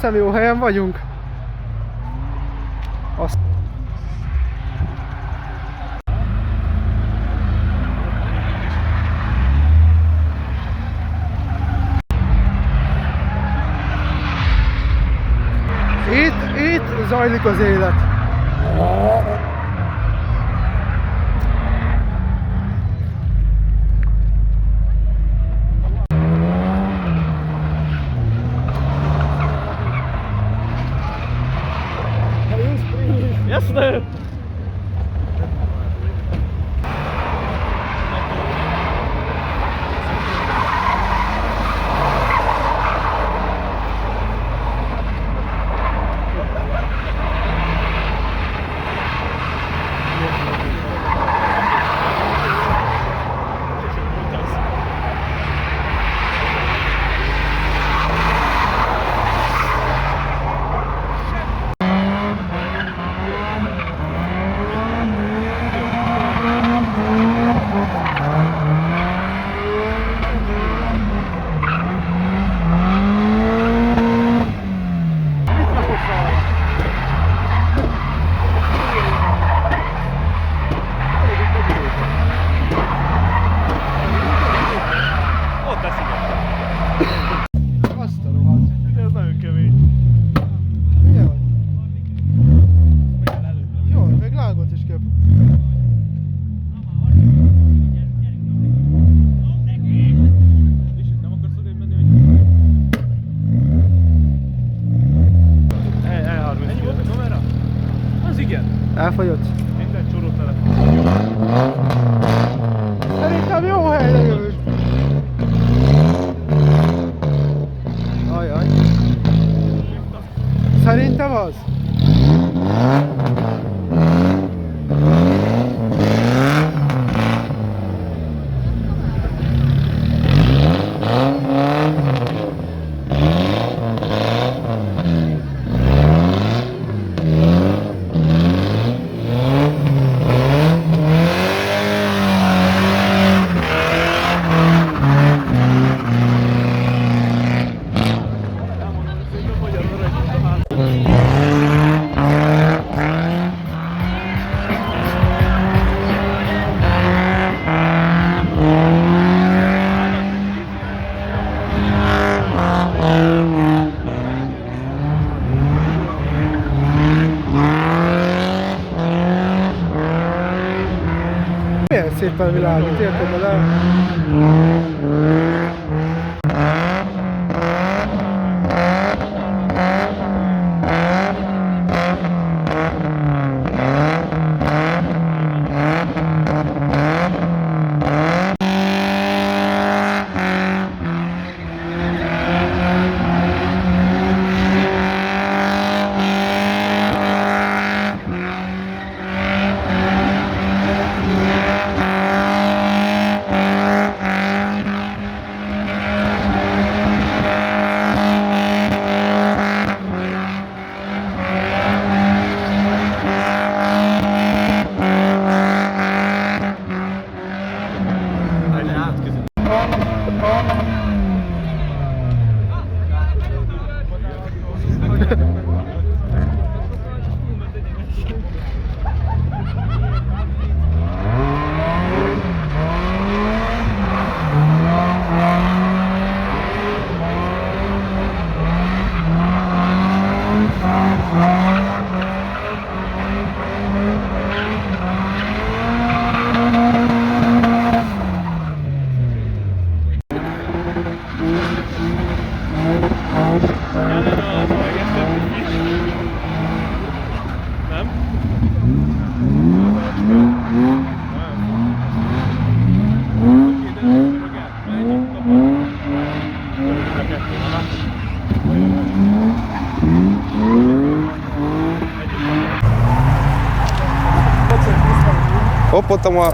hiszem jó helyen vagyunk. Itt zajlik az élet. Jasne! Elfogyott? Minden csoró telefon. Szerintem jó helyre jövünk. Ajaj. Szerintem az. Milyen szépen világít, érted el? Hoppottam a...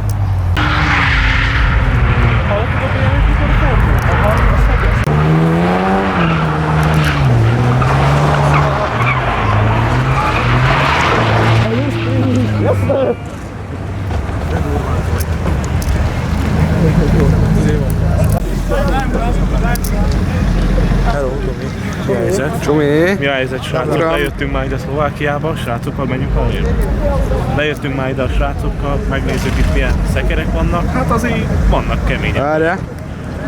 Hello, Tomi. Mi a helyzet? Csumi. Mi a helyzet, srácok, lejöttünk már ide Szlovákiába, srácokkal menjünk haza. Lejöttünk már ide a srácokkal, megnézzük itt milyen szekerek vannak, hát azért vannak kemények. Várjál.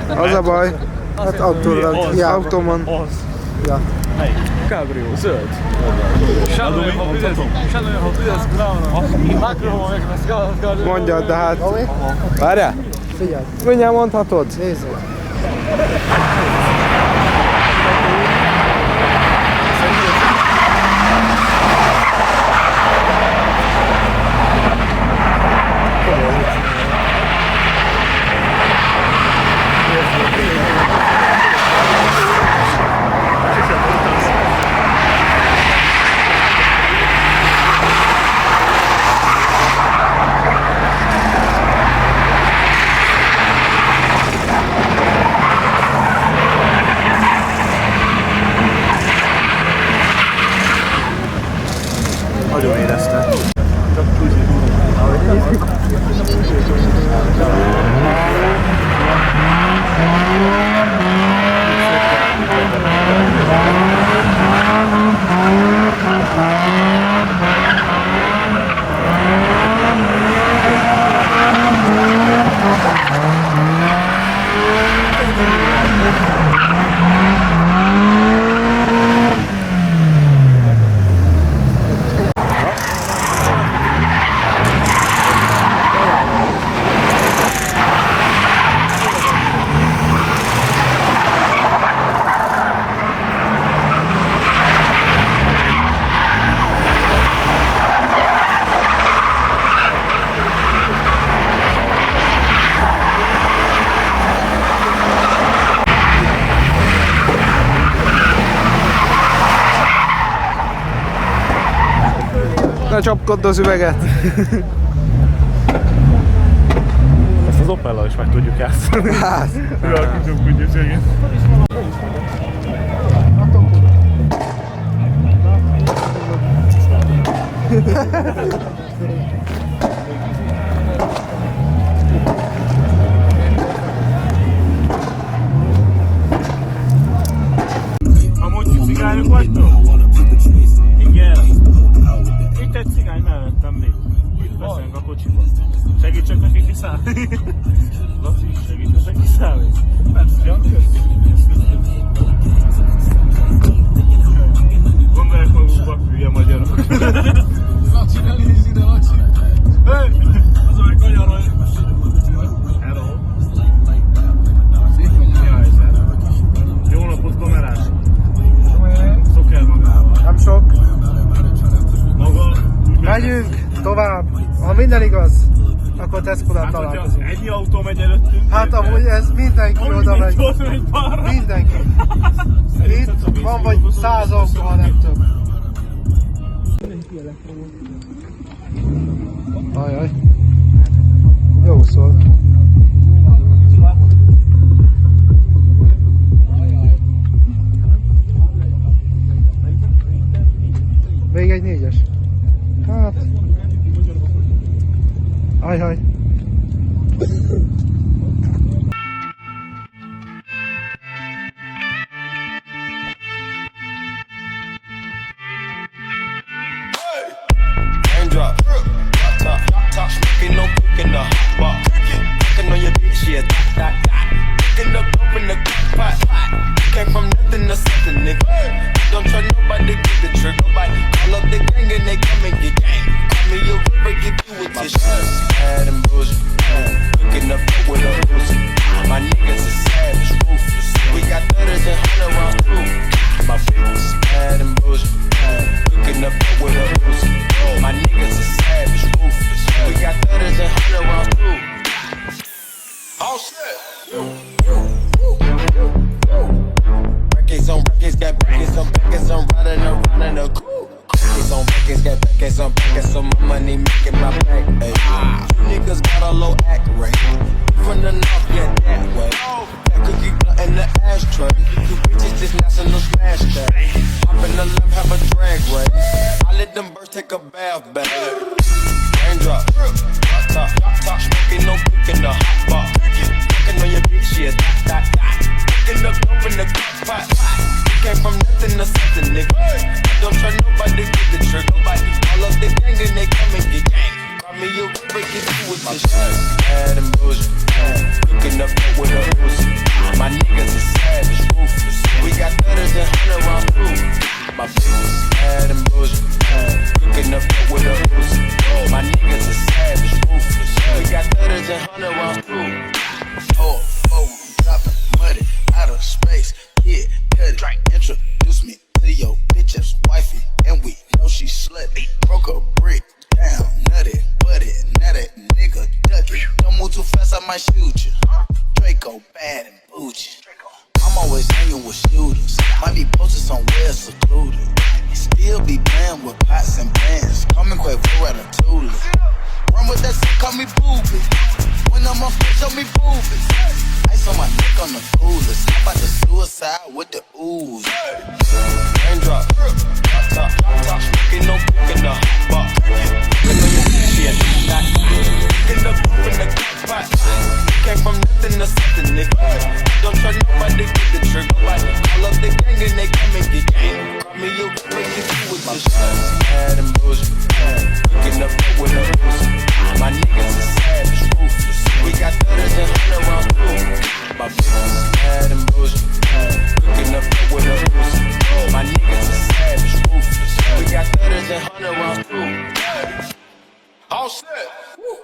Az a baj, hát autóban. Az. Ja. Melyik? Cabrio, zöld. Mondjad, de hát... Várjál? Figyelj. Mindjárt mondhatod. Nézzük. Nagyon érezte. Ne csapkodd az üveget! Ezt az Opellal is meg tudjuk játszani. Hát! Uralkodjunk ügyességét. Amúgy cigányok vagytok? Igen. Itt egy cigány mellettem még. Itt beszélünk a kocsiban. Segítsek neki kiszállni? Laci, segítsek neki kiszállni? Persze. Gondolják magukba, hülye magyarok. Laci, ne nézz ide, Laci! Hey! Az olyan kanyarolj! Hello! Jó napot, kamerás! Szoker magával. Nem sok. Maga? Megyünk tovább. Ha minden igaz, akkor Tesco-nál találkozunk. Ennyi autó megy előttünk. Hát amúgy ez mindenki oda megy. Mindenki. Itt van vagy 100 autó, ha nem több. Ajaj. Jó szól. Még egy 4-es. Hát... Ajaj. Raindrop, top, smoking, no cooking the hot pot. Cooking on your bitch, yeah, that. Cooking up dope in the pot. Came from nothing to something, nigga. Don't try nobody, get the trick. Nobody call up the gang and they come and get gang. Call me a river, give you a tissue. Bad and bullshit. Cooking up dope with a Uzi. My niggas is savage, ruthless. We got 30s and 100 rounds too. My bitch is bad and bullshit. Cooking up dope with a Uzi. My niggas is savage, ruthless. We got 30s and 100 rounds too. Oh shit. Records on records, got records on records, I'm riding around in a coupe. Records on records, got records on records, so my money making my back. Ay. You niggas got a low act rate. From the north, yeah, that way. That cookie blunt in the ashtray. You bitches just national smash that. Hop in the left, have a drag race. I let them birds take a bath bag. Raindrop, top, smoking, no cooking the hot pot. Cooking on your bitch, yeah, that. Cooking up dope in the pot. Came from nothing to something, nigga. shit. Woo.